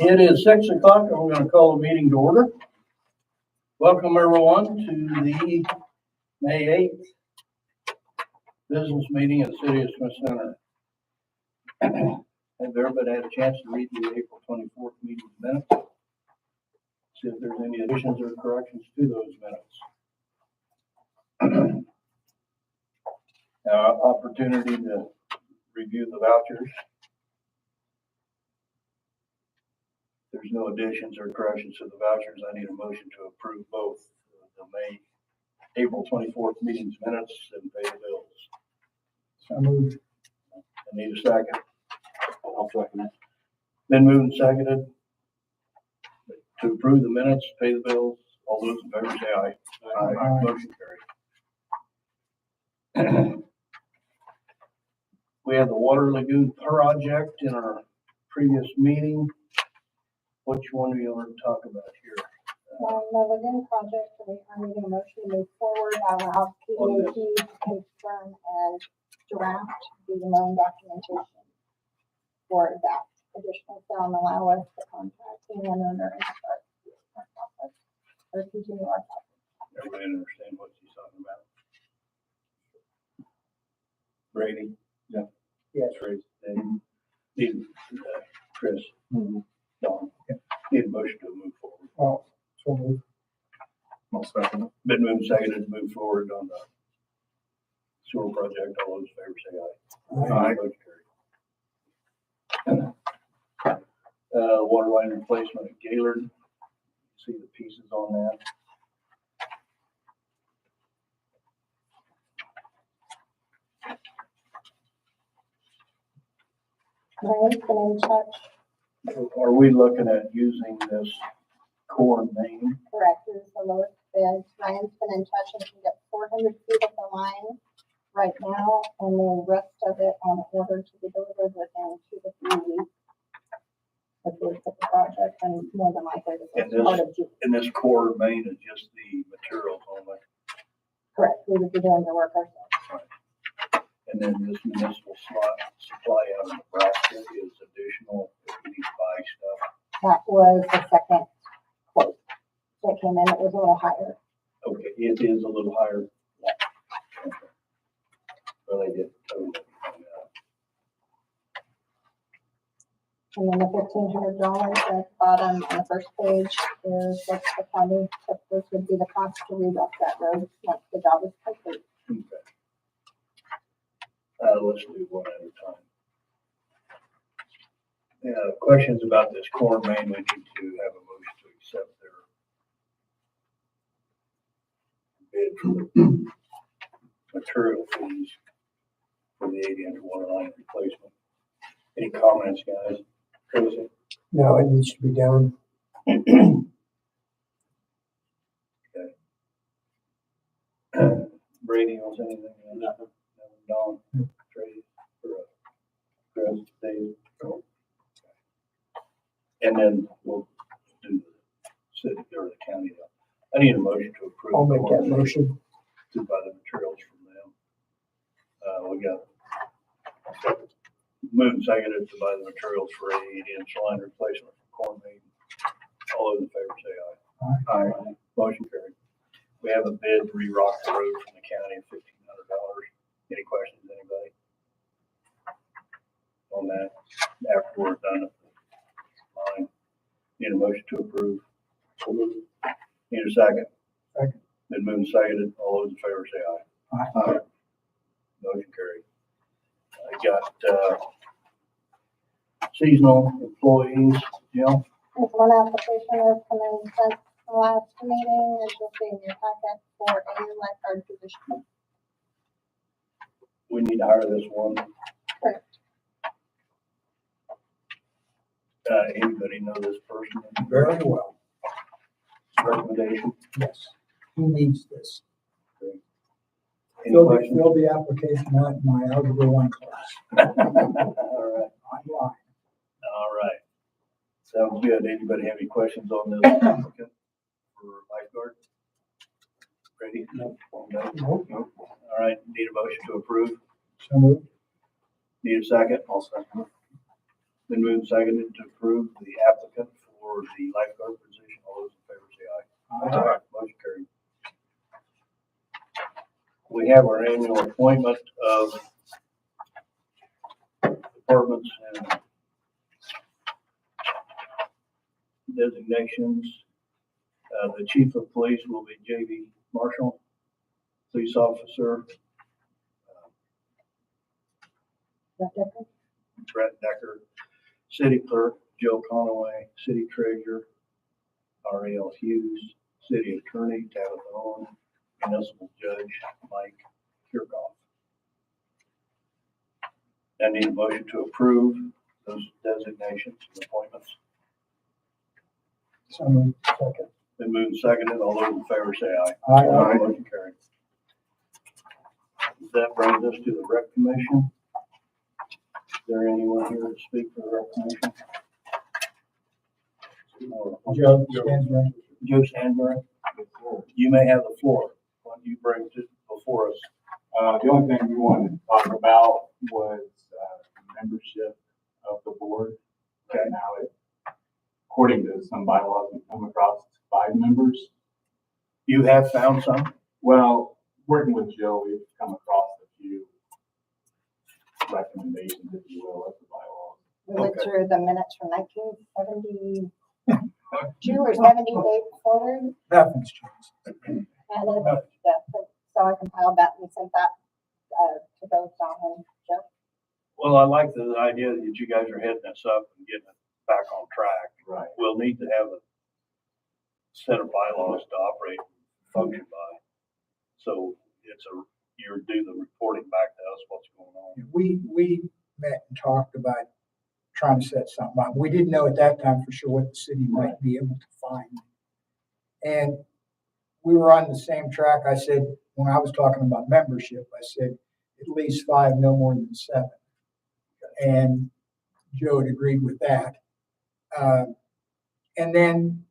It is 6 o'clock and we're going to call the meeting to order. Welcome everyone to the May 8th business meeting at the City of Smith Center. Have everybody had a chance to read the April 24th meeting minutes? See if there's any additions or corrections to those minutes. Opportunity to review the vouchers. There's no additions or corrections to the vouchers. I need a motion to approve both the April 24th meeting's minutes and pay the bills. So moved. I need a second. I'll second it. Been moved and seconded to approve the minutes, pay the bills. All those in favor say aye. Aye. Motion carried. We had the Water Lagoon project in our previous meeting. Which one do you want to talk about here? The Lagoon project, we are needing a motion to move forward. I'll allow PDOT to confirm and draft the loan documentation for that additional sale and allow us the contracting and owner and start our process or continue our process. Everybody understand what she's talking about? Brady? Yeah. Yes. Trace, Dave, Chris, Don. Need a motion to move forward. Well, so moved. I'll second it. Been moved and seconded to move forward on the sewer project. All those in favor say aye. Aye. Motion carried. Water line replacement at Gaylord. See the pieces on that. Ryan's been in touch, Are we looking at using this core main? correct, is the lowest bid. Ryan's been in touch and can get 400 feet of the line right now and the rest of it on order to be delivered within 2 to 3 weeks. Which will put the project and more than likely And this is part of June. And this core main is just the materials only. Correct, we would be doing the work ourselves. And then this municipal supply out of Nebraska is additional if we need to buy stuff. That was the second quote that came in. It was a little higher. Okay, it is a little higher. Okay. Well, they did totally. And then the $1,500 at the bottom on the first page is what the county, this would be the cost to rebuild that road once the job is complete. Okay. Let's do one at a time. Yeah, questions about this core main, we need to have a motion to accept their bid for the material fees for the 80-inch water line replacement. Any comments, guys? Tracy? No, it needs to be done. Brady, wants anything? Nothing. Don, Tracy, Chris, Dave. No. And then we'll do the city or the county. I need a motion to approve. I'll make that motion. To buy the materials from them. We got moved and seconded to buy the materials for a 80-inch line replacement for corn main. All those in favor say aye. Aye. Motion carried. We have a bid to re-rock the road from the county of $1,500. Any questions, anybody? On that, after we're done with the line, need a motion to approve. Need a second? Second. Been moved and seconded. All those in favor say aye. Aye. Motion carried. I got, seasonal employees, Jill. There's one application that's come in since the last meeting, and you'll see in your packet for a lifeguard position. We need to hire this one. Correct. Anybody know this person? Very well. Recommendation? Yes. Who needs this? Any Fill questions? the application out in my Algebra 1 class. All right, Online. all right. Sounds good. Anybody have any questions on this applicant for lifeguard? Ready? No. Nope. All right, need a motion to approve. So moved. Need a second? I'll second. Been moved and seconded to approve the applicant for the lifeguard position. All those in favor say aye. Motion carried. We have our annual appointment of departments and designations. The chief of police will be J.B. Marshall, police officer, Brett Decker, city clerk, Joe Conaway, city treasurer, R.L. Hughes, city attorney, Tabitha Owen, municipal judge, Mike Kirkhoff. I need a motion to approve those designations and appointments. So moved. Second. Been moved and seconded. All those in favor say aye. Aye. Motion carried. That brings us to the rec commission. Is there anyone here to speak for the rec commission? Joe Stansbury. Joe Sandberg, you may have the floor. What you bring to before us? The only thing we wanted to talk about was membership of the board. Right now, according to some bylaws, we come across 5 members. You have found some? Well, working with Joe, we've come across a few recommendations, if you will, of the bylaws. We went Okay. through the minutes from 1972 or 78 forward, Nothing's changed. and so I compiled that and sent that to both Don and Joe. Well, I like the idea that you guys are heading us up and getting it back on track. Right. We'll need to have a set of bylaws to operate and function by. So you do the reporting back to us what's going on. We met and talked about trying to set something up. We didn't know at that time for sure what the city might be able to find. And we were on the same track. I said, when I was talking about membership, I said, at least 5, no more than 7. And Joe had agreed with that. And then,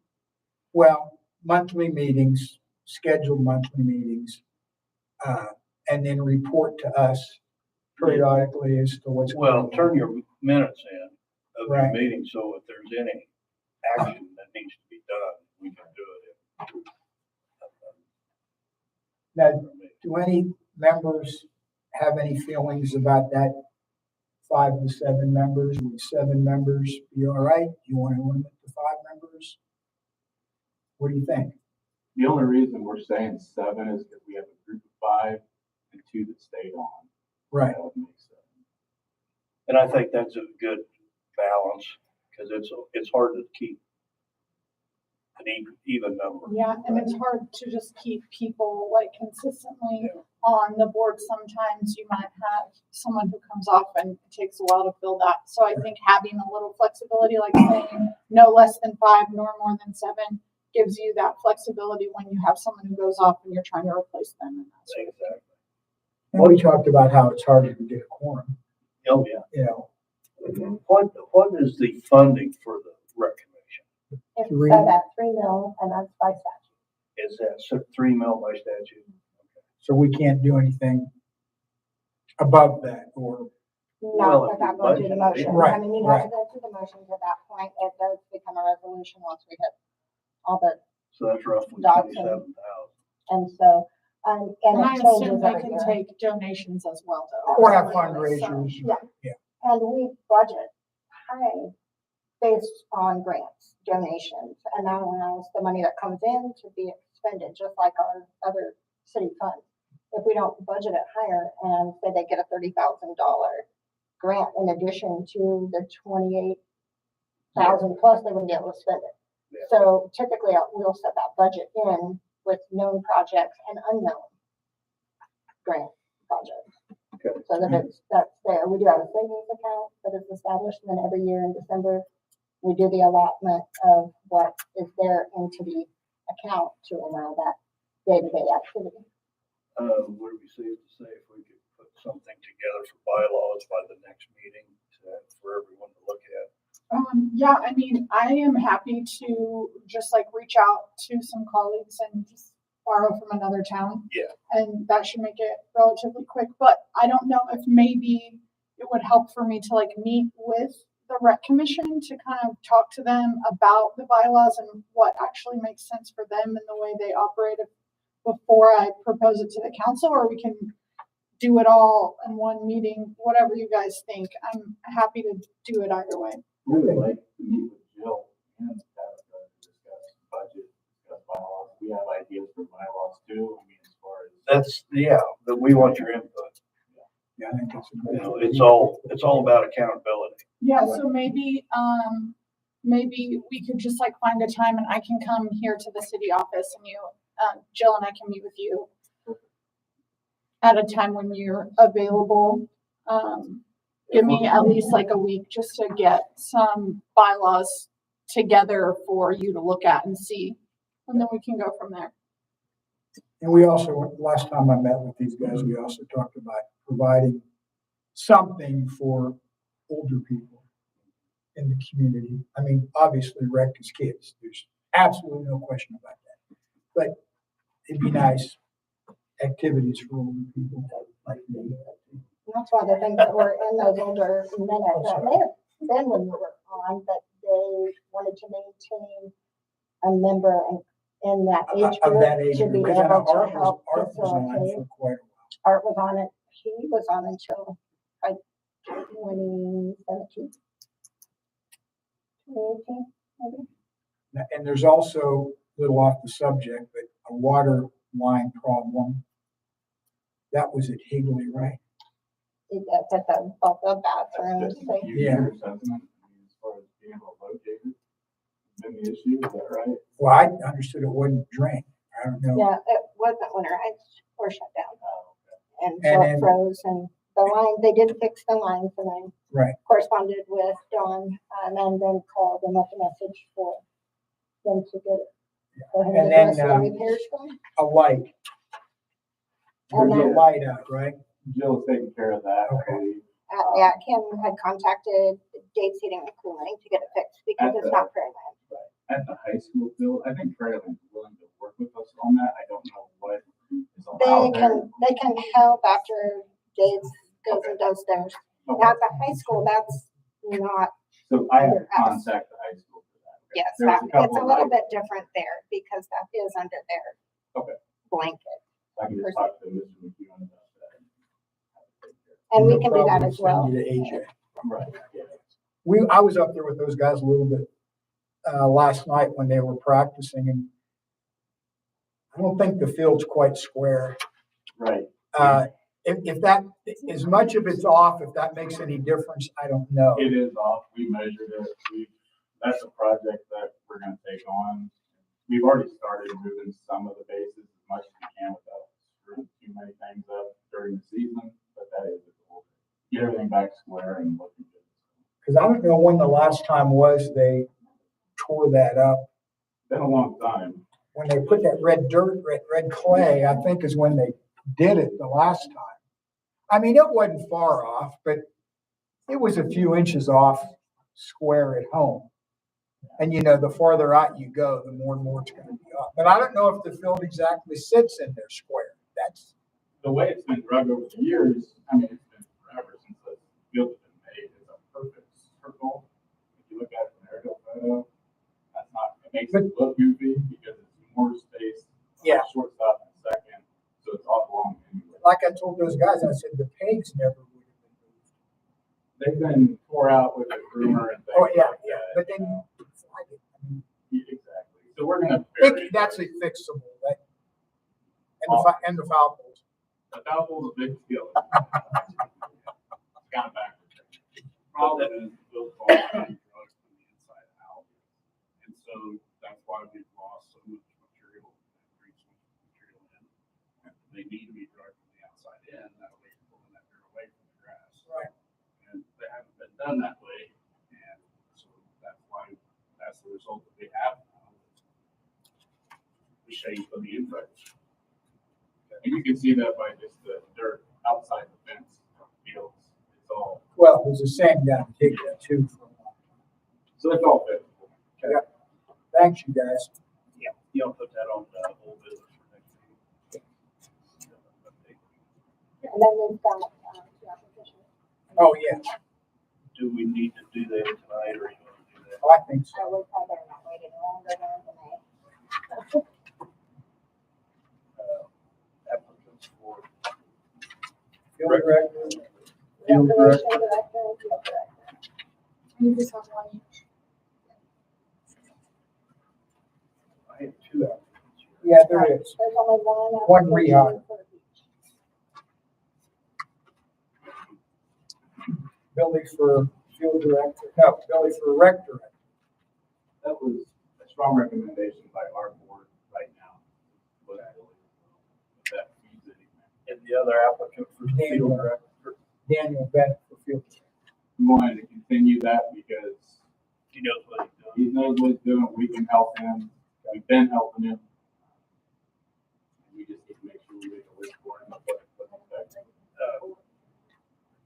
well, monthly meetings, scheduled monthly meetings, and then report to us periodically as to what's going on. Well, turn your minutes in of your Right. meeting, so if there's any action that needs to be done, we can do it. Now, do any members have any feelings about that 5 to 7 members? Would 7 members be all right? Do you want to limit to 5 members? What do you think? The only reason we're saying 7 is because we have a group of 5 and 2 that stayed on. Right. That would make 7. And I think that's a good balance, because it's hard to keep an even number. Yeah, and it's hard to just keep people like consistently on the board. Sometimes you might have someone who comes off and it takes a while to fill that. So I think having a little flexibility, like saying no less than 5 nor more than 7, gives you that flexibility when you have someone who goes off and you're trying to replace them. And that sort of thing. Exactly. And we talked about how it's harder to get a quorum, Oh, yeah. you know. What is the funding for the rec commission? It's 3. set at 3 mil, and that's by statute. Is that 3 mil by statute? So we can't do anything above that or, Well, No, if without you going through the budget it, motions. right, I mean, you right. have to go through the motions at that point. It does become a resolution once we hit all the, So that's roughly Dodson. 27,000. and so, and And I it assume changes they every can year. take donations as well, though. or have Absolutely. So- fundraisers. And we budget high based on grants, donations, and that allows the money that comes in to be expended, just like our other city funds. If we don't budget it higher and say they get a $30,000 grant in addition to the 28,000 plus, they wouldn't be able to spend it. Yeah. So typically, we'll set that budget in with known projects and unknown grant projects. Okay. So that that's there. We do have a savings account that is established, and then every year in December, we do the allotment of what is there into the account to allow that day-to-day activity. Would it be safe to say if we could put something together for bylaws by the next meeting for everyone to look at? Yeah, I mean, I am happy to just like reach out to some colleagues and just borrow from another town. Yeah. And that should make it relatively quick, but I don't know if maybe it would help for me to like meet with the rec commission to kind of talk to them about the bylaws and what actually makes sense for them and the way they operate it before I propose it to the council, or we can do it all in one meeting, whatever you guys think. I'm happy to do it either way. We would like to meet with Jill and Tabitha to discuss budget, discuss bylaws. We have ideas for bylaws too. I mean, as far as. But we want your input. Yeah, I think that's a You good know, idea. it's all about accountability. Yeah, so maybe, maybe we could just like find a time and I can come here to the city office and you, Jill and I can meet with you at a time when you're available. Give me at least like a week just to get some bylaws together for you to look at and see. And then we can go from there. And we also, last time I met with these guys, we also talked about providing something for older people in the community. I mean, obviously rec is kids. There's absolutely no question about that. But it'd be nice activities for older people like me. And that's one of the things that were in those older minutes, that may have been when you were on, but they wanted to maintain a member in that age Of that group age to group, be because I know able to Art help was on facilitate. for quite a while. Art was on it, he was on until like 2017. 2018, maybe? And there's also, a little off the subject, but a water line problem. That was at Higley, right? At the, both the bathrooms, That's just a they- few Yeah. years, hasn't it? I mean, as far as being able to locate it, been the issue, is that right? Well, I understood it wasn't drained. I don't know. yeah, it wasn't winterized or shut down. Oh, And And so then- it froze and the line, they did fix the lines and I Right. corresponded with Dawn and then called and left a message for them to get it. Go ahead and And then, address the repairs going. A light. And There's a then, light out, right? Jill's taking care of that, I Okay. believe. yeah, Kim had contacted Dave's Heating and Cooling to get it fixed because it's not Prairie Land. At the high school field, I think Fairland's willing to work with us on that. I don't know what is allowed there. They can help after Dave goes and does theirs. Okay. At the high school, that's not, So I have under to us. contact the high school for that. Okay. yes, There's it's couple a of little items. bit different there because that is under their Okay. blanket. I can just talk to Mr. McEwen about that. And we No can do that problem as well. sending you to AJ. Right, yeah. I was up there with those guys a little bit, last night when they were practicing and I don't think the field's quite square. Right. If that, as much of it's off, if that makes any difference, I don't know. It is off. We measured it. That's a project that we're gonna take on. We've already started moving some of the bases as much as we can without screwing too many things up during the season, but that is a goal. Get everything back square and looking good. Cause I don't know when the last time was they tore that up. Been a long time. When they put that red dirt, red clay, I think is when they did it the last time. I mean, it wasn't far off, but it was a few inches off square at home. And you know, the farther out you go, the more and more it's gonna be off. But I don't know if the field exactly sits in there square. That's, The way it's been drug over the years, I mean, it's been forever since the field's been made. It's a perfect circle. If you look at it from an aerial photo, that's not, it makes it look goofy because it's more space. Yeah. Shortstop and second, so it's off long anyway. like I told those guys, I said, the pegs never would have been moved. They've been tore out with a groomer and things. Oh, yeah, like yeah, that. but then, I mean, Exactly. So we're gonna. bury it. that's a fixable, that, and the foul poles. The foul pole's a big deal. It's kind of backwards. Problem is those balls are drugs from the inside out. And so that's why we've lost so much material and bring so much material in. They need to be drugged from the outside in, that way you're pulling that dirt away from the grass. Right. And they haven't been done that way, and so that's why, that's the result that we have now. The shape of the infield. And you can see that by just the dirt outside the fence fields. It's all, Well, it was the same down in Higley too for a while. so it's all fixable. Thanks, you guys. Yeah, you'll put that on the whole business for next meeting. And then we've got, the application. Oh, yeah. do we need to do that tonight, or you want to do that? Oh, I think so. I would probably not wait any longer than Applicants for Field director, the Field recreation director and field director. You just have one each. I have two applicants here. yeah, there is. There's only one. One application rehire. for each. Billy for field director, no, Billy for rec director. That was a strong recommendation by our board right now. But if that means anything. And the other applicant for the field director, Daniel Bennett for field director. We wanted to continue that because he knows what he's doing. he knows what he's doing, we can help him, we've been helping him. And we just need to make sure we make a list for him.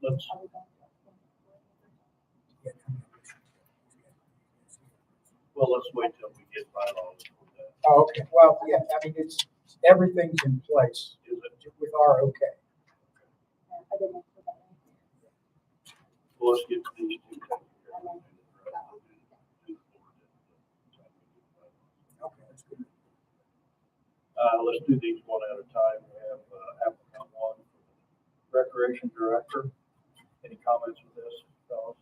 Let's, well, let's wait till we get bylaws for that. Oh, okay, well, yeah, I mean, it's, everything's in place Is it, with our okay. I didn't put that in. well, let's get these two taken care of. Okay, that's good. Let's do these one at a time. We have applicant one, recreation director. Any comments with this, fellas?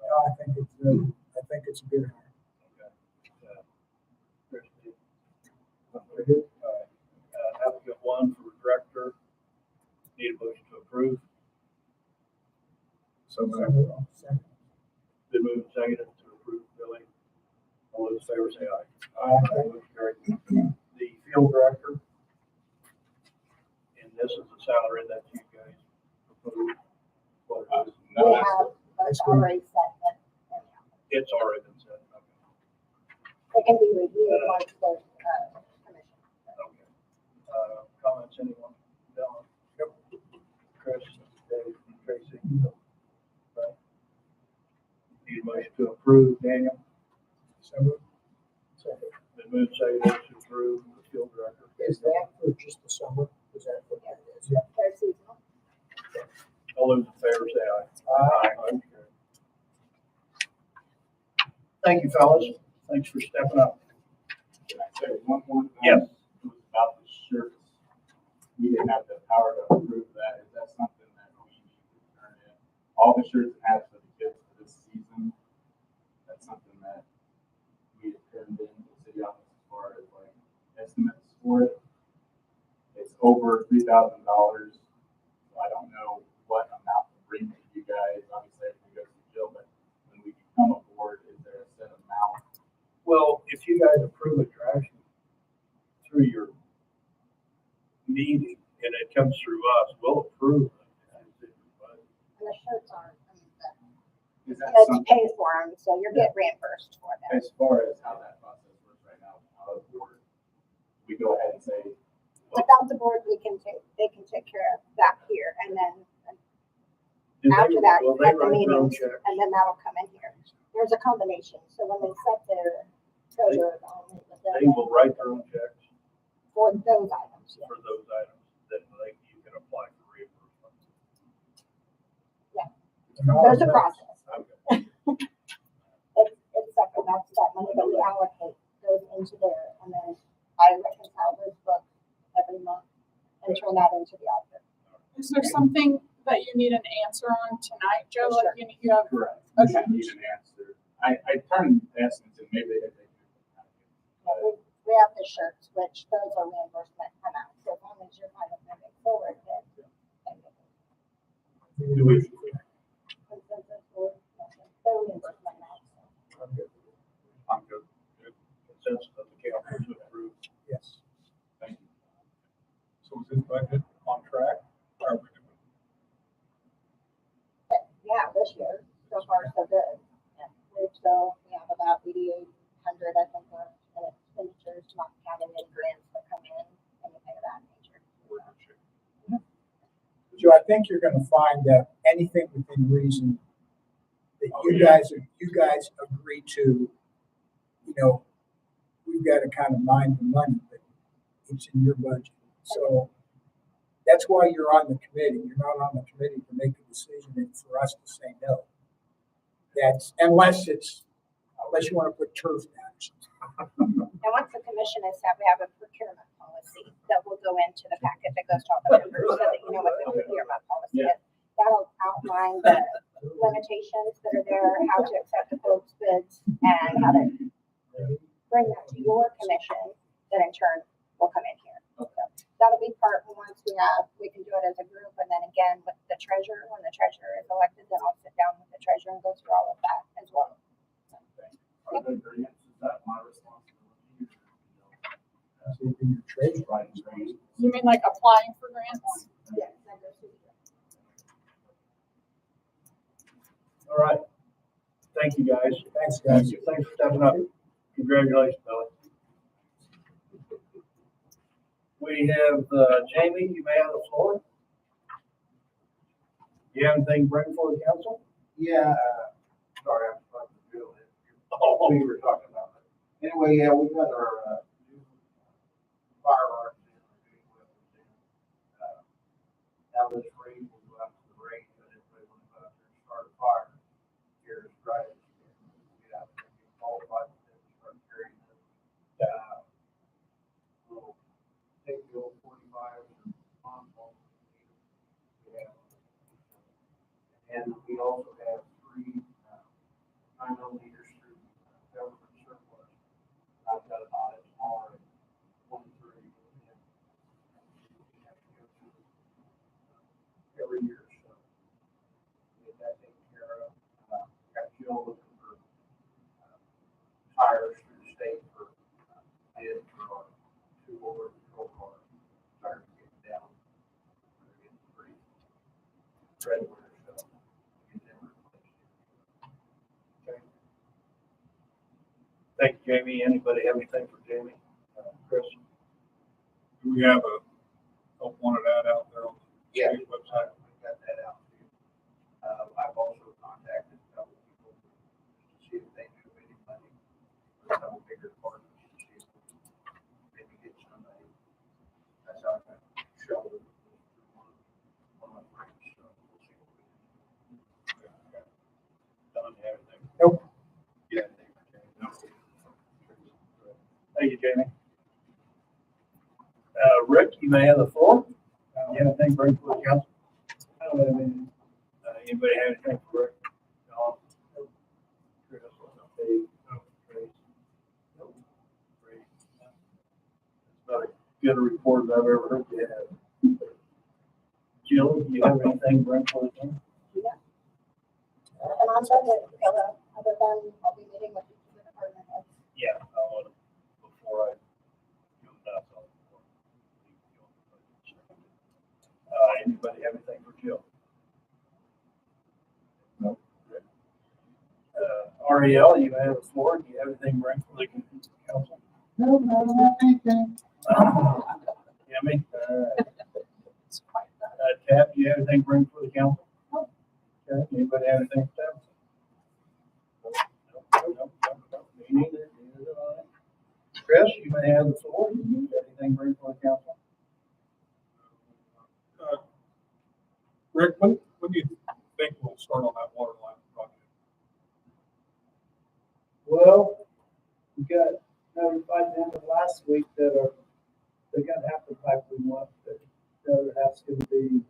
No, I think it's a good hire. Okay. Christie? All right. Applicant one for director. Need a motion to approve. So, second. Been moved and seconded to approve, Billy. All those in favor say aye. Motion carried. The field director. And this is the salary that you guys proposed. What it is. We No, have, that's That's good. already set, but It's already been said. it can be reviewed once the, commission. Okay. Comments, anyone? Dylan? Nope. Chris, Dave, Tracy? Right. Need a motion to approve, Daniel? So moved. Second. Been moved, seconded to approve the field director. Is that for just the summer? Is that what that is? Yeah. Third seasonal. All those in favor say aye. Aye. Thank you, fellas. Thanks for stepping up. Can I say one more thing? Yes. It was about the shirts. We didn't have the power to approve that. Is that something that we need to turn in? All the shirts and hats for the kids for this season, that's something that we have turned in to the city office as far as like estimates for it. It's over $3,000. So I don't know what amount to bring to you guys. Obviously, if we go to Jill, but when we become a board, is there a set amount? Well, if you guys approve it actually through your meeting and it comes through us, we'll approve it. And the shirts aren't, I mean, Is that that's something? pays for them, so you'll get reimbursed for them. As far as how that process works right now, how the board, we go ahead and say, Without the board, they can take care of that here, and then Do they- after that, will you they get the write their own meetings, checks? and then that'll come in here. There's a combination, so when they set their treasure, They will write their own checks for those items, yeah. for those items, then you can apply for reimbursement. There's a process. Okay. It's separate, that's that money that we allocate goes into there, and then I reconcile those books every month and turn that into the auditor. Is there something that you need an answer on tonight, Joe? Sure. Like you have, correct. Okay. You need an answer. I turned essence and maybe they take. But we have the shirts, which those are reimbursement amounts, so as long as you're kind of moving forward, then. Do we, Consensus or motion, they're reimbursement amounts. I'm good. I'm good. Consensus of the council to approve. Yes. Thank you. So is this budget on track? Or are we doing? Yeah, this year, so far so good. Yeah, we have about 8,800, I think, in expenditures, not counting any grants that come in, anything of that nature. Joe, I think you're gonna find that anything within reason that Oh, you yeah. guys agree to, you know, we've gotta kind of mind the money, but it's in your budget. So that's why you're on the committee. You're not on the committee to make a decision and for us to say no. unless you want to put turf down or something. And once the commission is set, we have a procurement policy that will go into the packet that goes to all the members so that you know what the procurement policy is. That'll outline the limitations that are there, how to accept the quotes, bids, and how to bring that to your commission, that in turn will come in here. So that'll be part, once we can do it as a group, and then again with the treasurer, when the treasurer is elected, then I'll sit down with the treasurer and go through all of that as well. Are the grants, is that my responsibility? So you can do trade. Writing grants? You mean like applying for grants? Yes, that goes through the All right. Thank you, guys. Thanks, guys. Thanks for stepping up. Congratulations, Billy. We have, Jamie, you may have the floor. You have anything to bring for the council? Yeah, sorry, I'm talking to Bill. Oh, We were talking about it. Anyway, yeah, we got our, new firearms in, our new weapons in. Now this rain, we'll go out to the range, but if they want to go out there and start a fire, here is right. Get out there, get qualified, and start carrying them. We'll take the old 45s and on them. Yeah. And we also have 3, 9mm through government surplus. I've got an audit tomorrow at 1:30. And we have to go through every year, so get that taken care of. Got Jill looking for tires through the state for bid for our 2-wheeler patrol car. Tires getting down. They're getting pretty treadwear, so get them replaced. thank you, Jamie. Anybody have anything for Jamie? Chris? Do we have a wanted ad out there on the Yeah, state website? we got that out too. I've also contacted a couple people to see if they knew anybody, a couple bigger partners, to see if we can maybe get somebody. That's how I got shoulder. One of my friends, so we'll see what we can do. Don, you have anything? Nope. Yeah. Thank you, Jamie. Rick, you may have the floor. You have anything to bring for the council? I don't have anything. Anybody have anything for Rick? No. Chris? Dave? No. Trace? Nope. Ray? No. That's about as good a report as I've ever heard you have. Jill, do you have anything to bring for the council? And I'm sorry that, other than I'll be meeting with each of the department heads. Yeah, I want to, before I go nuts on. Anybody have anything for Jill? No. Ariel, you have the floor. Do you have anything to bring for the council? No, I don't have anything. Yummy. It's quite that. Tab, do you have anything to bring for the council? Okay, anybody have anything for Tab? No. Me neither. Neither do I. Chris, you may have the floor. Do you have anything to bring for the council? Rick, when do you think we'll start on that water line project? Well, we got notified them of last week that they got half the pipe we want, but the other half's gonna be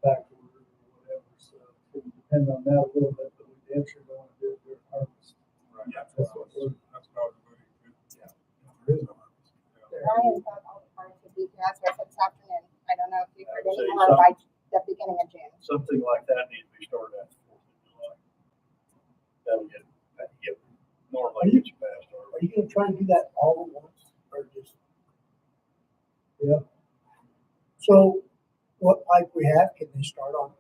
backward or whatever, so it's gonna depend on that a little bit, but we damn sure don't wanna do it during harvest. Right. That's what we're, That's about it. Yeah. There is no harvest. Yeah. Ryan thought all the parties would be here, that's what I said this afternoon. I don't know if you've heard I'd say any more by the beginning of June. Something like that needs to be started after the 4th of July. That'll get normally get you past Are already. you gonna try and do that all at once, or just? Yeah. So, what pipe we have, can they start on?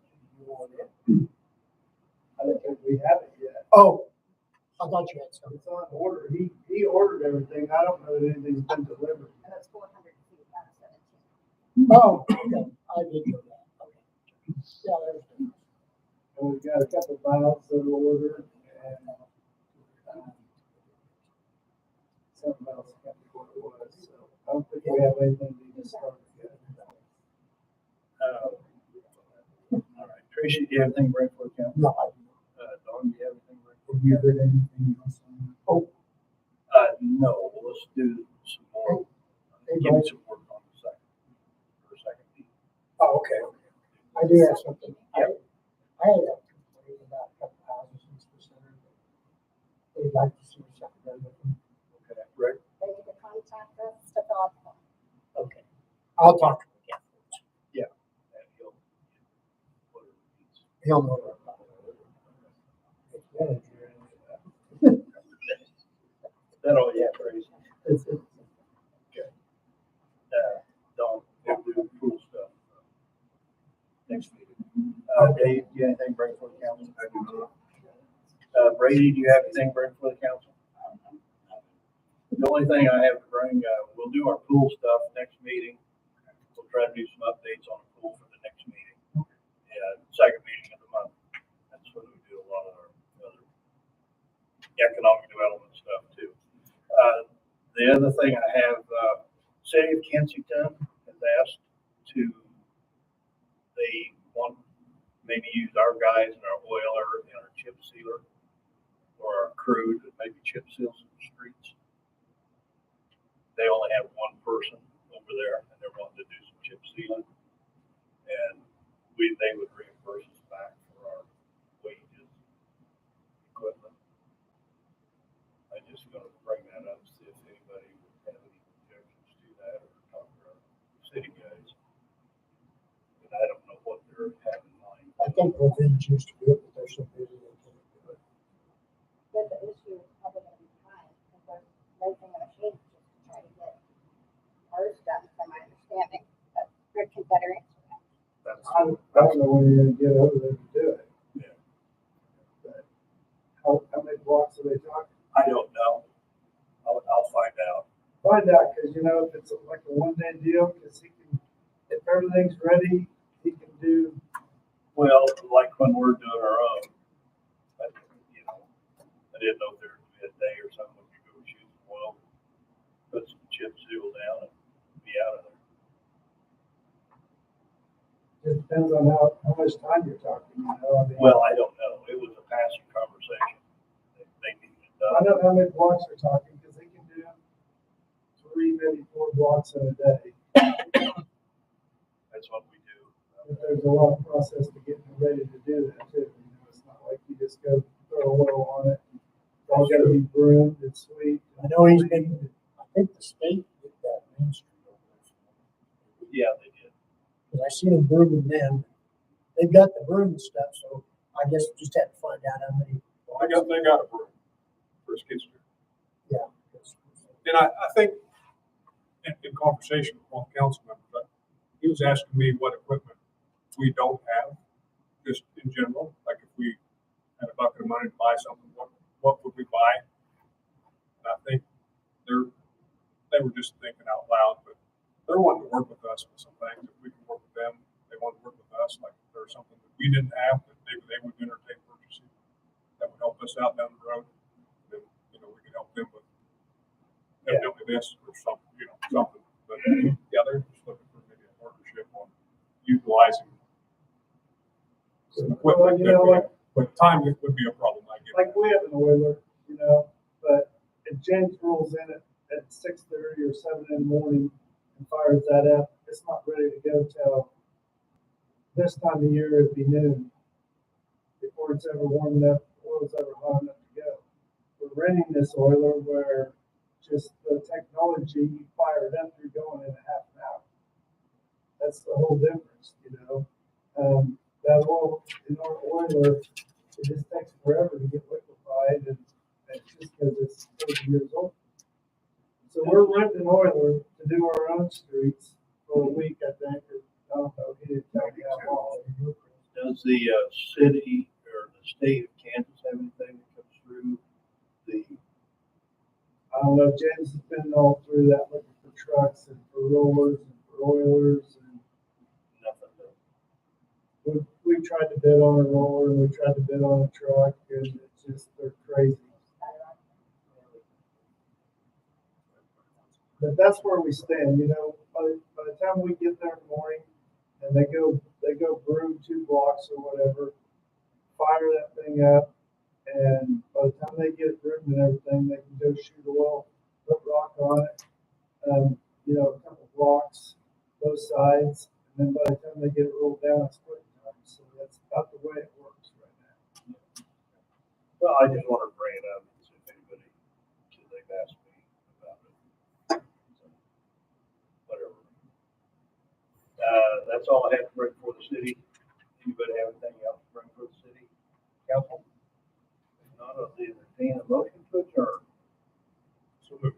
I don't think we have it yet. Oh, I thought you had some. It's on order. He ordered everything. I don't know that anything's been delivered. And it's 400 feet out of 17. Oh, okay, I did know that, okay. Yeah, there's. And we've got a couple valves that are ordered and something else, I can't remember what it was, so I don't think we have anything to even start yet. All right, Tracy, do you have anything to bring for the council? No, I Dawn, do you have Have you heard anything else on that? Oh, No, let's do some more, hey, give me Mike. some work on the second meeting. Oh, okay, okay. I do have something. I had a complaint about a couple houses in the center that they'd like to see something done with them. Okay, Rick? They need to contact us to fill out the form. Okay. I'll talk to him again. And he'll put it in his- He'll know about it. It's been a year. That all, yeah, Tracy. It's, Don, we'll do cool stuff. Next meeting. Dave, do you have anything to bring for the council? I do not. Brady, do you have anything to bring for the council? The only thing I have to bring, we'll do our pool stuff next meeting. We'll try to do some updates on the pool for the next meeting. Yeah, second meeting of the month. That's when we do a lot of our other economic development stuff too. The other thing I have, City of Kensington has asked to, they want maybe use our guys and our oiler and our chip sealer or our crew to maybe chip seal some streets. They only have one person over there and they're wanting to do some chip sealing. And they would reimburse us back for our wages, equipment. I just gonna bring that up, see if anybody would have any objections to that or talk to our city guys. And I don't know what they're having in mind. I think we'll then choose to do it, but they're so busy they can't do it. But the issue is probably gonna be time, because they're racing the machine just to try to get ours done, from my understanding, but Rick can better answer that. That's, I don't know when you're gonna get over there to do it. yeah, But how many blocks are they talking? I don't know. I'll find out. Find out, cause you know, if it's like a one-day deal, cause he can, if everything's ready, he can do, Well, like when we're doing our own, you know, I didn't know if there would be a day or something when you go shoot some oil, put some chip seal down and be out of there. just depends on how much time you're talking, you know, I mean. Well, I don't know. It was a passing conversation. They needed it I done. don't know how many blocks they're talking, cause they can do 3, maybe 4 blocks in a day. That's what we do. But there's a lot of process to getting ready to do that too, you know, it's not like you just go throw oil on it. It's all gotta be groomed and sweet. I know he's been, I think the state did that Main Street over there. Yeah, they did. Cause I seen them brooming then. They've got the broom and stuff, so I guess we just have to find out how many. They got a broom for Skid Steer. Yeah. And I think in conversation with one council member, he was asking me what equipment we don't have, just in general, like if we had a bucket of money to buy something, what would we buy? And I think they were just thinking out loud, but they're wanting to work with us with some things. If we can work with them, they want to work with us, like if there's something that we didn't have, that they would entertain purchasing, that would help us out down the road. Then, you know, we could help them with evidently this or something, you know, something. But yeah, they're just looking for maybe a partnership on utilizing some Well, equipment. you know, But time would be a problem, I get like that. we have an oiler, you know, but if James rolls in at 6:30 or 7 in the morning and fires that up, it's not ready to go till this time of year, it'd be noon. Before it's ever warm enough, oil's ever hot enough to go. We're renting this oiler where just the technology, you fire it up, you're going in a half an hour. That's the whole difference, you know? That oil, in our oiler, it just takes forever to get liquefied and it's just because it's 30 years old. So we're renting an oiler to do our own streets for a week, I think, or I don't know, he didn't tell me how long. Does the city or the state of Kansas have anything that comes through the, I don't know, James has been all through that looking for trucks and for rollers and for oilers and nothing we tried to bid on a roller and we tried to bid on a truck and it's just, they're crazy. But that's where we stand, you know, by the time we get there in the morning and they go broom 2 blocks or whatever, fire that thing up And by the time they get it written and everything, they can go shoot a well, put rock on it. You know, a couple blocks, both sides, and then by the time they get it rolled down, it's quitting time. So that's about the way it works right now. Well, I just wanted to bring it up, because if anybody, because they've asked me about it. So, whatever. That's all I have to bring for the city. Anybody have anything else to bring for the city council? If not, I'll entertain a motion to adjourn. So moved.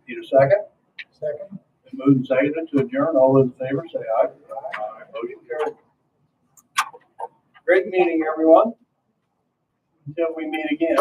Need a second? Second? Been moved and seconded to adjourn. All those in favor say aye. Aye. Motion carried. Great meeting, everyone. Until we meet again.